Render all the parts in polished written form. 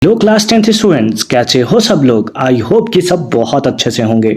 लो class 10th students, कैसे हो सब लोग। आई होप कि सब बहुत अच्छे से होंगे।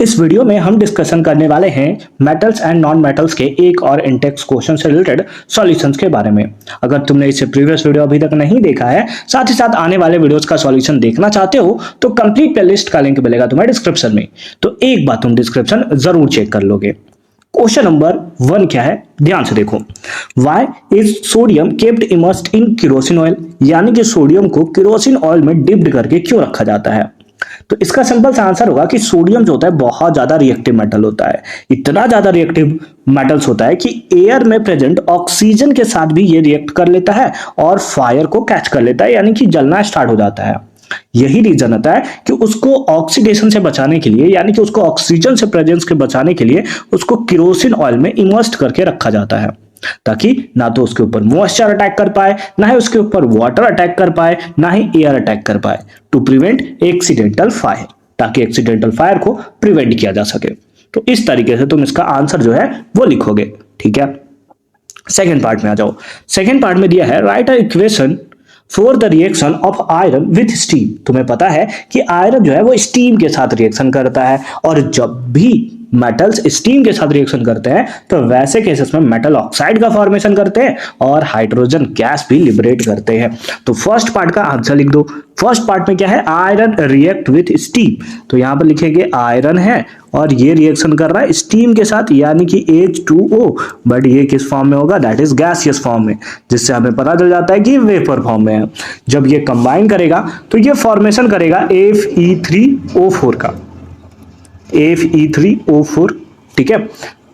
इस वीडियो में हम डिस्कशन करने वाले हैं मेटल्स एंड नॉन मेटल्स के एक और इंटेक्स क्वेश्चन से रिलेटेड सॉल्यूशंस के बारे में। अगर तुमने इससे प्रीवियस वीडियो अभी तक नहीं देखा है, साथ ही साथ आने वाले वीडियोस का सॉल्यूशन देखना चाहते हो, तो कंप्लीट प्लेलिस्ट का लिंक मिलेगा तुम्हें डिस्क्रिप्शन में। तो एक बार तुम डिस्क्रिप्शन जरूर चेक कर लोगे। क्वेश्चन नंबर 1 क्या है, ध्यान से देखो। Why is sodium capped immersed in kerosene oil, यानी कि सोडियम को केरोसिन ऑयल में डिप्ड करके क्यों रखा जाता है। तो इसका सिंपल सा आंसर होगा कि सोडियम जो होता है बहुत ज्यादा रिएक्टिव मेटल होता है। इतना ज्यादा रिएक्टिव मेटल्स होता है कि एयर में प्रेजेंट ऑक्सीजन के साथ भी ये रिएक्ट कर लेता है और फायर को कैच कर लेता है, यानी कि जलना स्टार्ट हो जाता है। यही रीजन होता है कि उसको ऑक्सीडेशन से बचाने के लिए, यानी कि उसको ऑक्सीजन से प्रेजेंस के बचाने के लिए उसको केरोसिन ऑयल में इमर्स्ड करके रखा जाता है, ताकि ना तो उसके ऊपर मॉइस्चर अटैक कर पाए, ना ही उसके ऊपर वाटर अटैक कर पाए, ना ही एयर अटैक कर पाए, टू प्रिवेंट एक्सीडेंटल फायर, ताकि एक्सीडेंटल फायर को प्रिवेंट किया जा सके। तो इस तरीके से तुम इसका आंसर जो है वो लिखोगे। ठीक है, सेकेंड पार्ट में आ जाओ। सेकेंड पार्ट में दिया है right a equation for the reaction of iron with steam. तुम्हें पता है कि आयरन जो है वो स्टीम के साथ रिएक्शन करता है, और जब भी मेटल्स स्टीम के साथ रिएक्शन करते हैं तो वैसे केसेस में मेटल ऑक्साइड का फॉर्मेशन करते हैं और हाइड्रोजन गैस भी लिबरेट करते हैं। तो फर्स्ट पार्ट का आंसर लिख दो। फर्स्ट पार्ट में क्या है, आयरन रिएक्ट विथ स्टीम, तो यहां पर लिखेंगे आयरन है और ये रिएक्शन कर रहा है स्टीम के साथ, यानी कि H2O, बट ये किस फॉर्म में होगा, दैट इज गैसियस फॉर्म में, जिससे हमें पता चल जाता है कि वेपर फॉर्म में है। जब ये कंबाइन करेगा तो ये फॉर्मेशन करेगा Fe3O4 का, Fe3O4, ठीक है,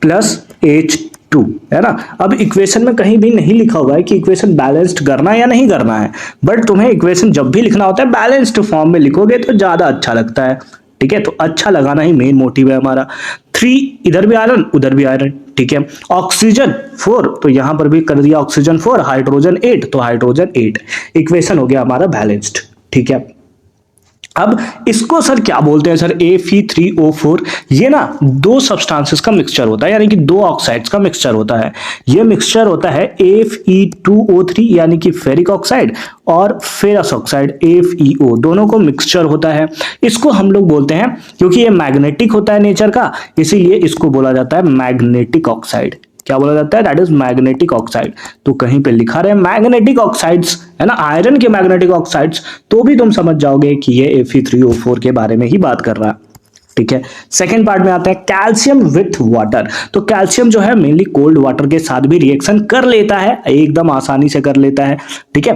प्लस H2, है ना। अब इक्वेशन में कहीं भी नहीं लिखा हुआ है कि इक्वेशन बैलेंस्ड करना है या नहीं करना है, बट तुम्हें इक्वेशन जब भी लिखना होता है बैलेंस्ड फॉर्म में लिखोगे तो ज्यादा अच्छा लगता है। ठीक है, तो अच्छा लगाना ही मेन मोटिव है हमारा। 3 इधर भी आयरन उधर भी आयरन, ठीक है। ऑक्सीजन 4, तो यहां पर भी कर दिया ऑक्सीजन 4, हाइड्रोजन 8, तो हाइड्रोजन 8। इक्वेशन हो गया हमारा बैलेंस्ड। ठीक है, अब इसको सर क्या बोलते हैं, सर Fe3O4। ये ना दो सब्सटेंसेस का मिक्सचर होता है, यानी कि दो ऑक्साइड्स का मिक्सचर होता है। ये मिक्सचर होता है Fe2O3, यानी कि फेरिक ऑक्साइड, और फेरस ऑक्साइड FeO, दोनों को मिक्सचर होता है। इसको हम लोग बोलते हैं, क्योंकि ये मैग्नेटिक होता है नेचर का, इसीलिए इसको बोला जाता है मैग्नेटिक ऑक्साइड। क्या बोला जाता है, दैट इज मैग्नेटिक ऑक्साइड। तो कहीं पे लिखा रहे मैग्नेटिक ऑक्साइड्स, है ना, आयरन के मैग्नेटिक ऑक्साइड्स, तो भी तुम समझ जाओगे कि ये Fe3O4 के बारे में ही बात कर रहा है। ठीक है, सेकेंड पार्ट में आता है कैल्शियम विथ वाटर। तो कैल्शियम जो है मेनली कोल्ड वाटर के साथ भी रिएक्शन कर लेता है, एकदम आसानी से कर लेता है। ठीक है,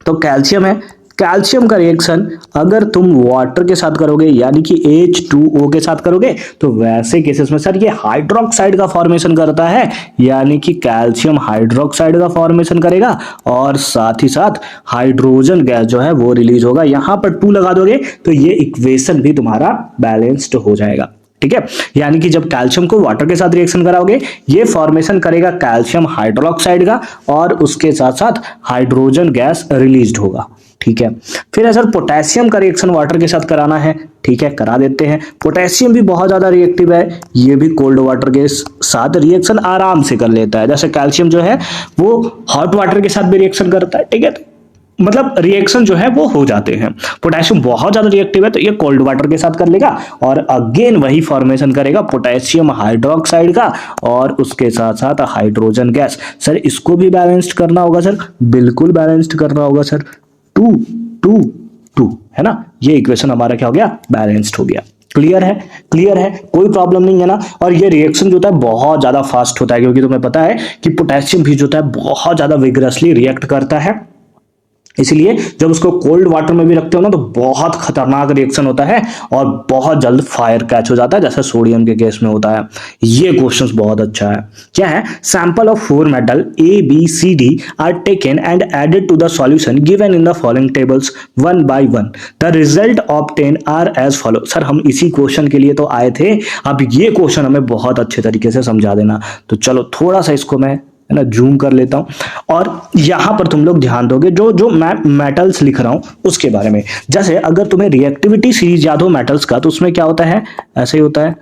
तो कैल्शियम है, कैल्शियम का रिएक्शन अगर तुम वाटर के साथ करोगे, यानी कि H2O के साथ करोगे, तो वैसे केसेस में सर ये हाइड्रोक्साइड का फॉर्मेशन करता है, यानी कि कैल्शियम हाइड्रोक्साइड का फॉर्मेशन करेगा, और साथ ही साथ हाइड्रोजन गैस जो है वो रिलीज होगा। यहां पर 2 लगा दोगे तो ये इक्वेशन भी तुम्हारा बैलेंस्ड हो जाएगा। ठीक है, यानी कि जब कैल्शियम को वाटर के साथ रिएक्शन कराओगे, ये फॉर्मेशन करेगा कैल्शियम हाइड्रोक्साइड का, और उसके साथ साथ हाइड्रोजन गैस रिलीज्ड होगा। ठीक है, फिर अगर पोटेशियम का रिएक्शन वाटर के साथ कराना है, ठीक है, करा देते हैं। पोटेशियम भी बहुत ज्यादा रिएक्टिव है, ये भी कोल्ड वाटर के साथ रिएक्शन आराम से कर लेता है। जैसे कैल्शियम जो है वो हॉट वाटर के साथ भी रिएक्शन करता है। ठीक है, मतलब रिएक्शन जो है वो हो जाते हैं। पोटेशियम बहुत ज्यादा रिएक्टिव है, तो ये कोल्ड वाटर के साथ कर लेगा और अगेन वही फॉर्मेशन करेगा पोटेशियम हाइड्रोक्साइड का, और उसके साथ साथ हाइड्रोजन गैस। सर इसको भी बैलेंस्ड करना होगा सर, बिल्कुल बैलेंस्ड करना होगा सर। 2 2 2, है ना, ये इक्वेशन हमारा क्या हो गया, बैलेंस्ड हो गया। क्लियर है, क्लियर है, कोई प्रॉब्लम नहीं है ना। और ये रिएक्शन जो होता है बहुत ज्यादा फास्ट होता है, क्योंकि तुम्हें पता है कि पोटेशियम भी जो होता है बहुत ज्यादा विग्रसली रिएक्ट करता है, इसलिए जब उसको कोल्ड वाटर में भी रखते हो ना तो बहुत खतरनाक रिएक्शन होता है और बहुत जल्द फायर कैच हो जाता है, जैसे सोडियम के केस में होता है। ये क्वेश्चंस बहुत अच्छा है। क्या है, sample of 4 metal ABCD are taken and added to the solution given in the following tables 1 by 1, the result obtain are as follow. Sir हम इसी क्वेश्चन के लिए तो आए थे, अब ये क्वेश्चन हमें बहुत अच्छे तरीके से समझा देना। तो चलो थोड़ा सा इसको मैं, है ना, जूम कर लेता हूं, और यहां पर तुम लोग ध्यान दोगे जो जो मैं मेटल्स लिख रहा हूं उसके बारे में। जैसे अगर तुम्हें रिएक्टिविटी सीरीज याद हो मेटल्स का, तो उसमें क्या होता है, ऐसे ही होता है,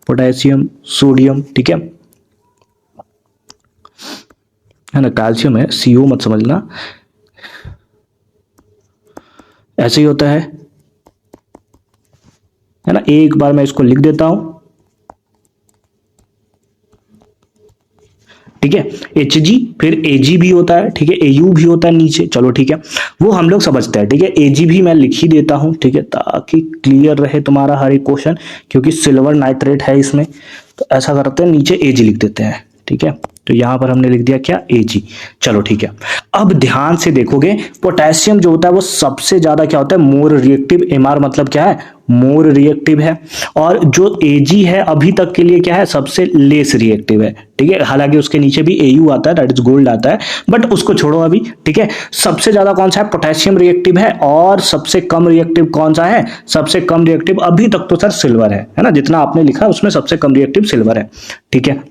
पोटेशियम, सोडियम, ठीक है ना, कैल्शियम है, CO मत समझना, ऐसे ही होता है ना। एक बार मैं इसको लिख देता हूं, ठीक है। Hg फिर Ag भी होता है, ठीक है, Au भी होता है नीचे, चलो ठीक है, वो हम लोग समझते हैं, ठीक है। Ag भी मैं लिख ही देता हूं, ठीक है, ताकि क्लियर रहे तुम्हारा हर एक क्वेश्चन, क्योंकि सिल्वर नाइट्रेट है इसमें। तो ऐसा करते हैं, नीचे Ag लिख देते हैं, ठीक है। तो यहां पर हमने लिख दिया क्या, Ag। चलो ठीक है। अब ध्यान से देखोगे, पोटेशियम जो होता है वो सबसे ज्यादा क्या होता है, मोर रिएक्टिव। Mr मतलब क्या है, मोर रिएक्टिव है। और जो Ag है अभी तक के लिए क्या है, सबसे लेस रिएक्टिव है, ठीक है। हालांकि उसके नीचे भी Au आता है, दैट इज गोल्ड आता है, बट उसको छोड़ो अभी, ठीक है। सबसे ज्यादा कौन सा है, पोटेशियम रिएक्टिव है। और सबसे कम रिएक्टिव कौन सा है, सबसे कम रिएक्टिव अभी तक तो सर सिल्वर है ना, जितना आपने लिखा उसमें सबसे कम रिएक्टिव सिल्वर है, ठीक है।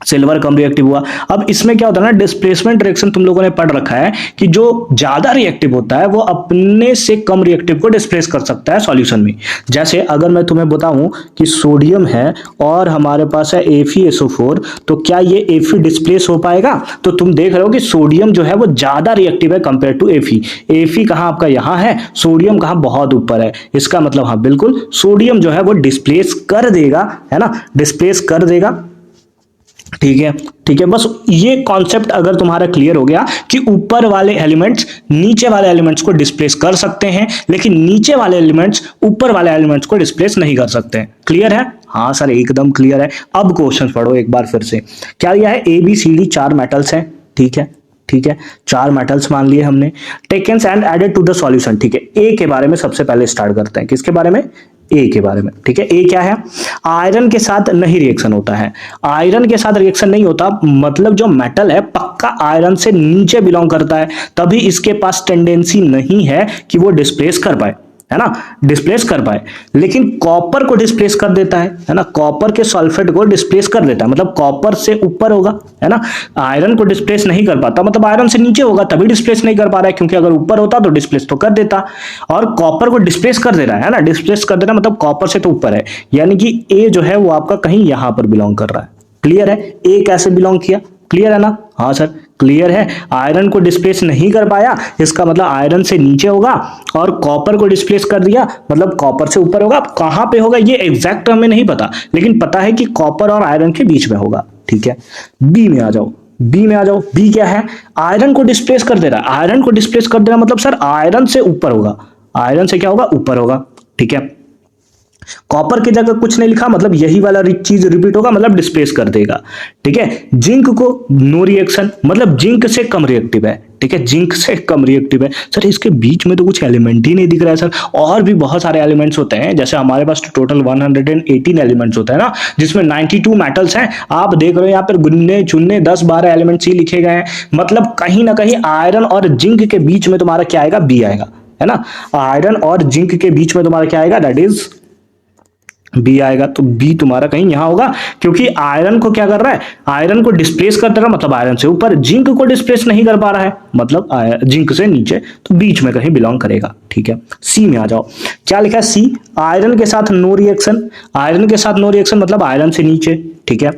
सिल्वर कम रिएक्टिव हुआ। अब इसमें क्या होता है ना, डिस्प्लेसमेंट रिएक्शन तुम लोगों ने पढ़ रखा है कि जो ज्यादा रिएक्टिव होता है वो अपने से कम रिएक्टिव को डिस्प्लेस कर सकता है सॉल्यूशन में। जैसे अगर मैं तुम्हें बताऊं कि सोडियम है और हमारे पास है FeSO4, तो क्या ये Fe डिस्प्लेस हो पाएगा? तो तुम देख रहे हो कि सोडियम जो है वो ज्यादा रिएक्टिव है कंपेयर टू Fe। Fe कहां आपका, यहां है, सोडियम कहां, बहुत ऊपर है। इसका मतलब हाँ बिल्कुल, सोडियम जो है वो डिस्प्लेस कर देगा, है ना, डिस्प्लेस कर देगा, ठीक है, ठीक है। बस ये कॉन्सेप्ट अगर तुम्हारा क्लियर हो गया कि ऊपर वाले एलिमेंट्स नीचे वाले एलिमेंट्स को डिस्प्लेस कर सकते हैं, लेकिन नीचे वाले एलिमेंट्स ऊपर वाले एलिमेंट्स को डिस्प्लेस नहीं कर सकते हैं। क्लियर है? हाँ सर एकदम क्लियर है। अब क्वेश्चन पढ़ो एक बार फिर से। क्या यह है, ABCD 4 मेटल्स हैं, ठीक है, ठीक है, 4 मेटल्स मान लिए हमने। Taken and added to the solution, ठीक है। ए के बारे में सबसे पहले स्टार्ट करते हैं। किसके बारे में, ए के बारे में, ठीक है। ए क्या है, आयरन के साथ नहीं रिएक्शन होता है। आयरन के साथ रिएक्शन नहीं होता मतलब जो मेटल है पक्का आयरन से नीचे बिलोंग करता है, तभी इसके पास टेंडेंसी नहीं है कि वो डिस्प्लेस कर पाए, है ना, डिस्प्लेस कर पाए। लेकिन कॉपर को डिस्प्लेस कर देता है ना, कॉपर के सल्फेट को डिस्प्लेस कर देता है, मतलब कॉपर से ऊपर होगा, है ना। आयरन को डिस्प्लेस नहीं कर पाता, मतलब आयरन से नीचे होगा तभी डिस्प्लेस नहीं कर पा रहा है, क्योंकि अगर ऊपर होता तो डिस्प्लेस तो कर देता। और कॉपर को डिस्प्लेस कर दे रहा है ना, डिस्प्लेस कर दे रहा है मतलब कॉपर से तो ऊपर है, यानी कि ए जो है वो आपका कहीं यहां पर बिलोंग कर रहा है। क्लियर है? ए कैसे बिलोंग किया, क्लियर है ना? हाँ सर क्लियर है। आयरन को डिस्प्लेस नहीं कर पाया, इसका मतलब आयरन से नीचे होगा, और कॉपर को डिस्प्लेस कर दिया मतलब कॉपर से ऊपर होगा। अब कहां पे होगा ये एग्जैक्ट हमें नहीं पता, लेकिन पता है कि कॉपर और आयरन के बीच में होगा, ठीक है। बी में आ जाओ, बी में आ जाओ। बी क्या है, आयरन को डिस्प्लेस कर दे रहा है। आयरन को डिस्प्लेस कर दे रहा मतलब सर आयरन से ऊपर होगा, आयरन से क्या होगा, ऊपर होगा, ठीक है। कॉपर की जगह कुछ नहीं लिखा मतलब यही वाला चीज रिपीट होगा, मतलब डिस्प्लेस कर देगा, ठीक है। जिंक को नो रिएक्शन, मतलब जिंक से कम रिएक्टिव है, ठीक है, जिंक से कम रिएक्टिव है। सर इसके बीच में तो कुछ एलिमेंट ही नहीं दिख रहा है सर, और भी बहुत सारे एलिमेंट्स होते हैं, जैसे हमारे पास टोटल 118 एलिमेंट्स होते हैं ना, जिसमें 92 मेटल्स हैं। आप देख रहे हो यहाँ पर गुन्ने चुन्ने 10-12 एलिमेंट्स ही लिखे गए हैं, मतलब कहीं ना कहीं आयरन और जिंक के बीच में तुम्हारा क्या आएगा, बी आएगा, है ना। आयरन और जिंक के बीच में तुम्हारा क्या आएगा, दैट इज बी आएगा। तो बी तुम्हारा कहीं यहां होगा, क्योंकि आयरन को क्या कर रहा है, आयरन को डिस्प्लेस कर दे रहा है मतलब आयरन से ऊपर, जिंक को डिस्प्लेस नहीं कर पा रहा है मतलब जिंक से नीचे, तो बीच में कहीं बिलोंग करेगा, ठीक है। सी में आ जाओ। क्या लिखा है, सी, आयरन के साथ नो रिएक्शन। आयरन के साथ नो रिएक्शन मतलब आयरन से नीचे, ठीक है।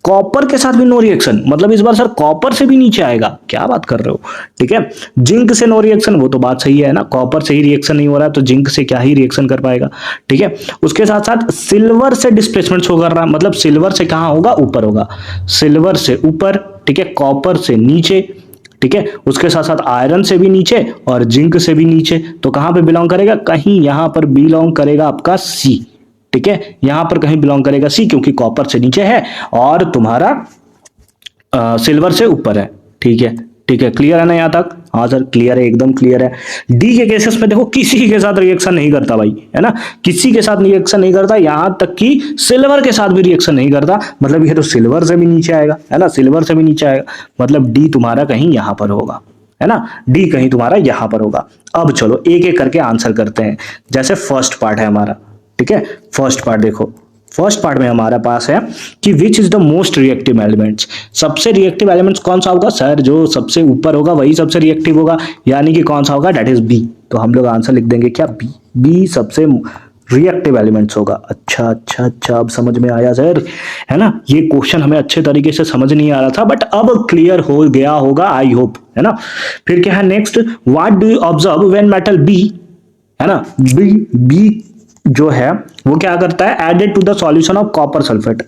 कॉपर के साथ भी नो रिएक्शन, मतलब इस बार सर कॉपर से भी नीचे आएगा, क्या बात कर रहे हो, ठीक है। जिंक से नो रिएक्शन, वो तो बात सही है ना, कॉपर से ही रिएक्शन नहीं हो रहा है तो जिंक से क्या ही रिएक्शन कर पाएगा, ठीक है। उसके साथ साथ सिल्वर से डिस्प्लेसमेंट शो कर रहा है, मतलब सिल्वर से कहां होगा, ऊपर होगा, सिल्वर से ऊपर, ठीक है, कॉपर से नीचे, ठीक है। उसके साथ साथ आयरन से भी नीचे और जिंक से भी नीचे, तो कहां पे बिलोंग करेगा, कहीं यहां पर बिलोंग करेगा आपका सी, ठीक है, यहां पर कहीं बिलोंग करेगा सी, क्योंकि कॉपर से नीचे है और तुम्हारा सिल्वर से ऊपर है, ठीक है, ठीक है। क्लियर है ना यहां तक? हाँ सर क्लियर है, एकदम क्लियर है। डी के केसेस में देखो किसी के साथ रिएक्शन नहीं करता भाई, है ना, किसी के साथ रिएक्शन नहीं करता, यहां तक कि सिल्वर के साथ भी रिएक्शन नहीं करता, मतलब ये तो सिल्वर से भी नीचे आएगा, है ना, सिल्वर से भी नीचे आएगा, मतलब डी तुम्हारा कहीं यहां पर होगा, है ना, डी कहीं तुम्हारा यहां पर होगा। अब चलो एक एक करके आंसर करते हैं। जैसे फर्स्ट पार्ट है हमारा, ठीक है, फर्स्ट पार्ट देखो, फर्स्ट पार्ट में हमारे पास है कि which is the most reactive elements. सबसे रिएक्टिव एलिमेंट्स कौन सा होगा सर, जो सबसे ऊपर होगा वही सबसे रिएक्टिव होगा, यानी कि कौन सा होगा, दैट इज बी। तो हम लोग आंसर लिख देंगे क्या, बी। बी सबसे रिएक्टिव एलिमेंट्स होगा। अच्छा अच्छा अच्छा, अब समझ में आया सर, है ना। ये क्वेश्चन हमें अच्छे तरीके से समझ नहीं आ रहा था, बट अब क्लियर हो गया होगा, आई होप, है ना। फिर क्या है next, what do you observe when metal B, है ना, बी बी जो है वो क्या करता है, added to the solution of copper sulphate.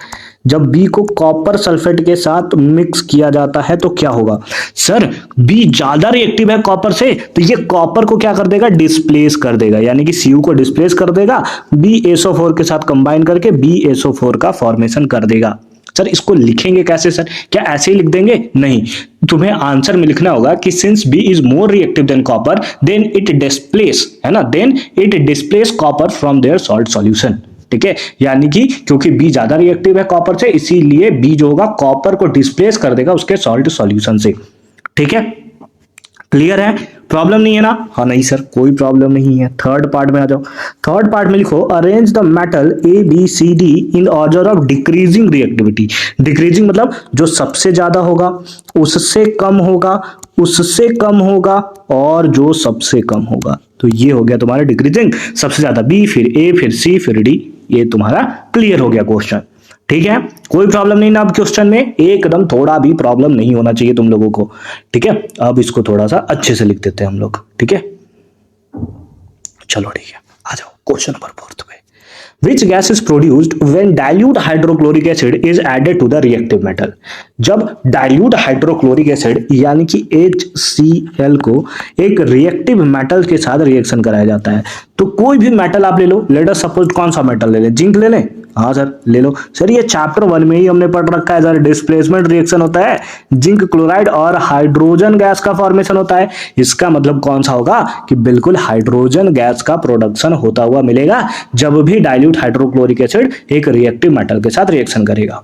जब बी को कॉपर सल्फेट के साथ मिक्स किया जाता है तो क्या होगा सर, बी ज्यादा रिएक्टिव है कॉपर से, तो ये कॉपर को क्या कर देगा, डिस्प्लेस कर देगा, यानी कि Cu को डिस्प्लेस कर देगा, BaSO4 के साथ कंबाइन करके BaSO4 का फॉर्मेशन कर देगा। सर इसको लिखेंगे कैसे सर, क्या ऐसे ही लिख देंगे, नहीं, तुम्हें आंसर में लिखना होगा कि since B is more reactive than copper then it displace, है ना, then it displace copper from their salt solution. ठीक है, यानी कि क्योंकि बी ज्यादा रिएक्टिव है कॉपर से, इसीलिए बी जो होगा कॉपर को डिस्प्लेस कर देगा उसके सॉल्ट सॉल्यूशन से। ठीक है, क्लियर है, प्रॉब्लम नहीं है ना, हाँ नहीं सर कोई प्रॉब्लम नहीं है। थर्ड पार्ट में आ जाओ। थर्ड पार्ट में लिखो, arrange the metal A B C D in order of decreasing reactivity. Decreasing मतलब जो सबसे ज्यादा होगा, उससे कम होगा, उससे कम होगा, और जो सबसे कम होगा। तो ये हो गया तुम्हारा डिक्रीजिंग, सबसे ज्यादा बी, फिर ए, फिर सी, फिर डी। ये तुम्हारा क्लियर हो गया क्वेश्चन। ठीक है, कोई प्रॉब्लम नहीं ना अब क्वेश्चन में, एकदम थोड़ा भी प्रॉब्लम नहीं होना चाहिए तुम लोगों को। ठीक है, अब इसको थोड़ा सा अच्छे से लिख देते हैं हम लोग। ठीक है, चलो ठीक है, आ जाओ क्वेश्चन नंबर 4 पे। Which gas is produced when dilute hydrochloric acid is added to the reactive metal? जब dilute hydrochloric acid यानी कि HCl को एक रिएक्टिव मेटल के साथ रिएक्शन कराया जाता है, तो कोई भी मेटल आप ले लो, लेट अस सपोज कौन सा मेटल ले लें, जिंक ले लें, हाँ सर ले लो। सर ये चैप्टर 1 में ही हमने पढ़ रखा है सर, डिस्प्लेसमेंट रिएक्शन होता है, जिंक क्लोराइड और हाइड्रोजन गैस का फॉर्मेशन होता है। इसका मतलब कौन सा होगा कि बिल्कुल हाइड्रोजन गैस का प्रोडक्शन होता हुआ मिलेगा जब भी डाइल्यूट हाइड्रोक्लोरिक एसिड एक रिएक्टिव मेटल के साथ रिएक्शन करेगा।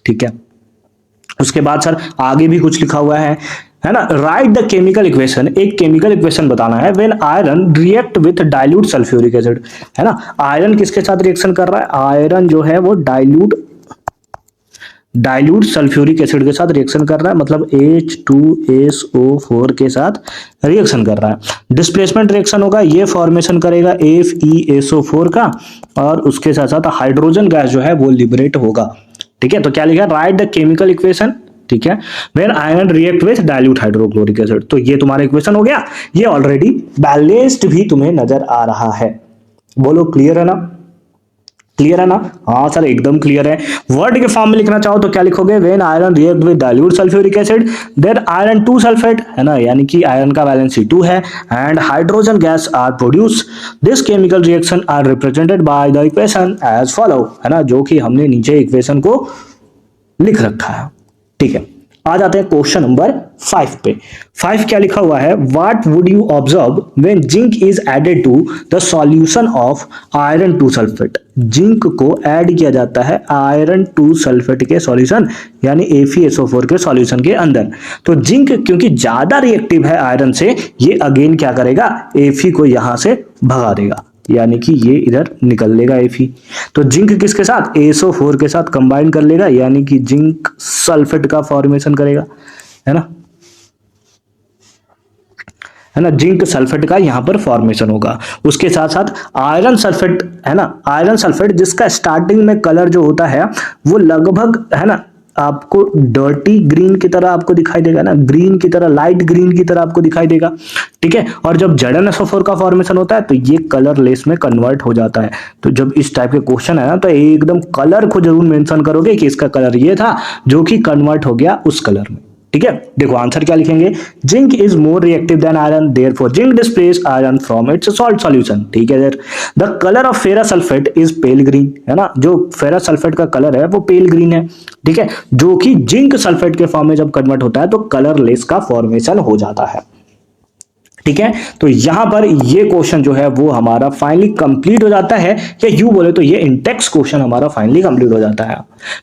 ठीक है, उसके बाद सर आगे भी कुछ लिखा हुआ है ना, राइट द केमिकल इक्वेशन, एक केमिकल इक्वेशन बताना है when iron react with dilute sulphuric acid, है ना। आयरन किसके साथ रिएक्शन कर रहा है, आयरन जो है वो डाइल्यूट सल्फ्यूरिक एसिड के साथ रिएक्शन कर रहा है, मतलब H2SO4 के साथ रिएक्शन कर रहा है। डिस्प्लेसमेंट रिएक्शन होगा, ये फॉर्मेशन करेगा FeSO4 का, और उसके साथ साथ हाइड्रोजन गैस जो है वो लिबरेट होगा। ठीक है, तो क्या लिखा है, राइट द केमिकल इक्वेशन। ठीक है, when iron react with dilute hydrochloric acid, तो ये तुम्हारा इक्वेशन हो गया। ये ऑलरेडी बैलेंस्ड भी तुम्हें नजर आ रहा है, बोलो क्लियर है ना, क्लियर है ना, हाँ सर एकदम क्लियर है। वर्ड के फॉर्म में लिखना चाहो तो क्या लिखोगे, when iron react with dilute sulphuric acid then iron 2 sulphate, है ना, यानी कि आयरन का वैलेंसी 2 है, and hydrogen gas are produce. This chemical reaction are represented by the equation as follow, है ना, जो कि हमने नीचे इक्वेशन को लिख रखा है। ठीक है, आ जाते हैं क्वेश्चन नंबर 5 पे। 5 क्या लिखा हुआ है, what would you observe when zinc is added to the solution of iron 2 sulphate. Zinc को ऐड किया जाता है आयरन 2 सल्फेट के सॉल्यूशन यानी FeSO4 के सॉल्यूशन के अंदर। तो जिंक क्योंकि ज्यादा रिएक्टिव है आयरन से, ये अगेन क्या करेगा, Fe को यहां से भगा देगा, यानी कि ये इधर निकल लेगा Fe। तो जिंक किसके साथ, SO4 के साथ कंबाइन कर लेगा, यानी कि जिंक सल्फेट का फॉर्मेशन करेगा, है ना, है ना, जिंक सल्फेट का यहां पर फॉर्मेशन होगा। उसके साथ साथ आयरन सल्फेट, है ना, आयरन सल्फेट जिसका स्टार्टिंग में कलर जो होता है वो लगभग, है ना, आपको डर्टी ग्रीन की तरह आपको दिखाई देगा ना, ग्रीन की तरह, लाइट ग्रीन की तरह आपको दिखाई देगा। ठीक है, और जब ZnSO4 का फॉर्मेशन होता है तो ये कलरलेस में कन्वर्ट हो जाता है। तो जब इस टाइप के क्वेश्चन है ना, तो एकदम कलर को जरूर मेंशन करोगे कि इसका कलर ये था जो कि कन्वर्ट हो गया उस कलर में। ठीक है, देखो आंसर क्या लिखेंगे, zinc is more reactive then iron therefore zinc displace iron from its salt solution. ठीक है sir, the colour of ferrous sulphate is pail green, है ना, जो फेरस सल्फेट का कलर है वो पेल ग्रीन है। ठीक है, जो कि जिंक सल्फेट के फॉर्म में जब कन्वर्ट होता है तो कलरलेस का फॉर्मेशन हो जाता है। ठीक है, तो यहां पर ये क्वेश्चन जो है वो हमारा फाइनली कंप्लीट हो जाता है, या यूं बोले तो ये इंटेक्स क्वेश्चन हमारा फाइनली कंप्लीट हो जाता है।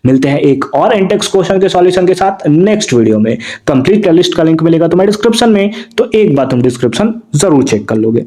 मिलते हैं एक और इंटेक्स क्वेश्चन के सॉल्यूशन के साथ नेक्स्ट वीडियो में। कंप्लीट लिस्ट का लिंक मिलेगा तुम्हारे डिस्क्रिप्शन में, तो एक बार तुम डिस्क्रिप्शन जरूर चेक कर लोगे।